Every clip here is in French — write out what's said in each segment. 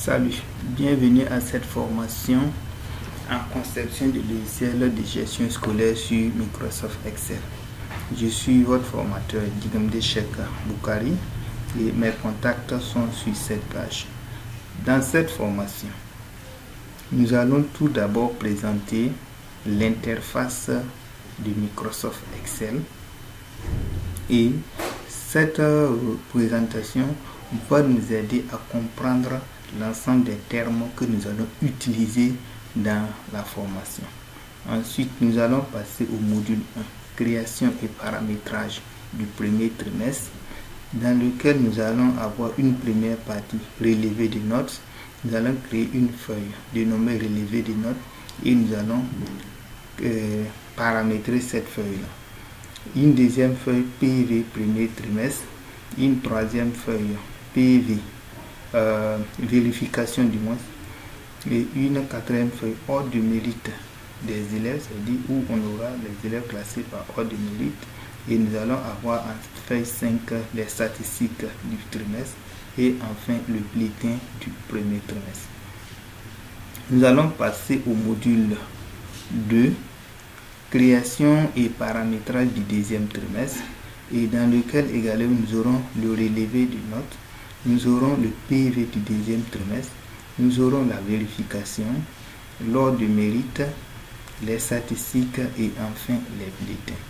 Salut, bienvenue à cette formation en conception de logiciels de gestion scolaire sur Microsoft Excel. Je suis votre formateur Digamde Cheikh Boukari et mes contacts sont sur cette page. Dans cette formation, nous allons tout d'abord présenter l'interface de Microsoft Excel et cette présentation va nous aider à comprendre l'ensemble des termes que nous allons utiliser dans la formation. Ensuite, nous allons passer au module 1, création et paramétrage du premier trimestre, dans lequel nous allons avoir une première partie, relevé des notes. Nous allons créer une feuille dénommée relevé des notes et nous allons paramétrer cette feuille-là. Une deuxième feuille PV premier trimestre, une troisième feuille PV vérification du mois et une quatrième feuille ordre de mérite des élèves, c'est-à-dire où on aura les élèves classés par ordre de mérite, et nous allons avoir en feuille 5 les statistiques du trimestre et enfin le bulletin du premier trimestre. Nous allons passer au module 2, création et paramétrage du deuxième trimestre, et dans lequel également nous aurons le relevé de notes, nous aurons le PV du deuxième trimestre, nous aurons la vérification, l'ordre de mérite, les statistiques et enfin les bulletins.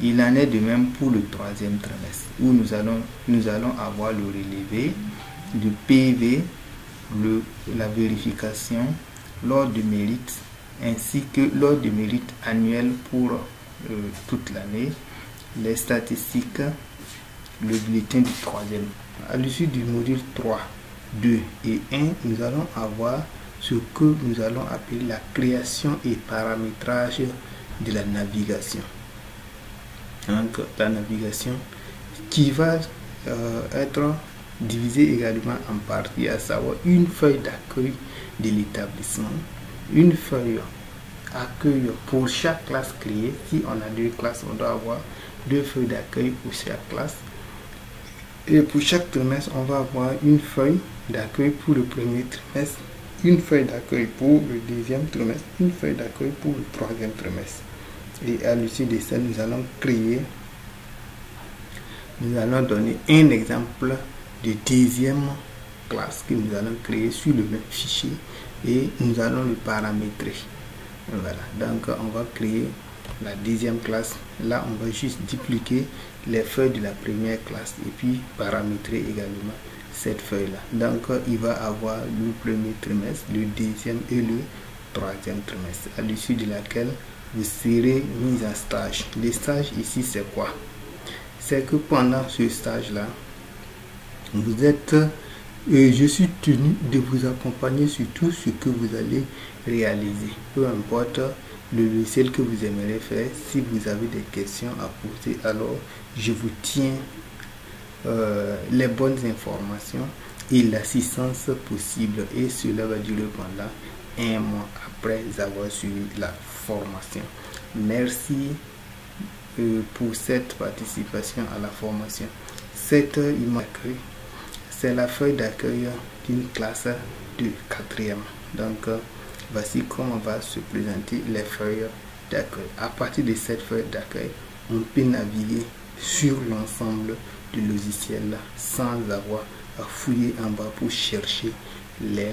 Il en est de même pour le troisième trimestre où nous allons avoir le relevé, le PV, la vérification, l'ordre de mérite ainsi que l'ordre de mérite annuel pour toute l'année, les statistiques, le bulletin du troisième. À l'issue du module 3, 2 et 1, nous allons avoir ce que nous allons appeler la création et paramétrage de la navigation. Donc la navigation qui va être divisée également en parties, à savoir une feuille d'accueil de l'établissement, une feuille accueil pour chaque classe créée. Si on a deux classes, on doit avoir deux feuilles d'accueil pour chaque classe. Et pour chaque trimestre, on va avoir une feuille d'accueil pour le premier trimestre, une feuille d'accueil pour le deuxième trimestre, une feuille d'accueil pour le troisième trimestre. Et à l'issue de ça, nous allons donner un exemple de deuxième classe que nous allons créer sur le même fichier et nous allons le paramétrer. Voilà, donc on va créer la deuxième classe. Là, on va juste dupliquer les feuilles de la première classe et puis paramétrer également cette feuille là. Donc il va avoir le premier trimestre, le deuxième et le troisième trimestre, à l'issue de laquelle vous serez mis en stage. Les stages ici, c'est quoi? C'est que pendant ce stage là, vous êtes je suis tenu de vous accompagner sur tout ce que vous allez réaliser, peu importe le logiciel que vous aimeriez faire. Si vous avez des questions à poser, alors je vous tiens les bonnes informations et l'assistance possible, et cela va durer pendant un mois après avoir suivi la formation. Merci pour cette participation à la formation. Cette image, c'est la feuille d'accueil d'une classe de 4e. Donc voici comment va se présenter les feuilles d'accueil. À partir de cette feuille d'accueil, on peut naviguer sur l'ensemble du logiciel sans avoir à fouiller en bas pour chercher les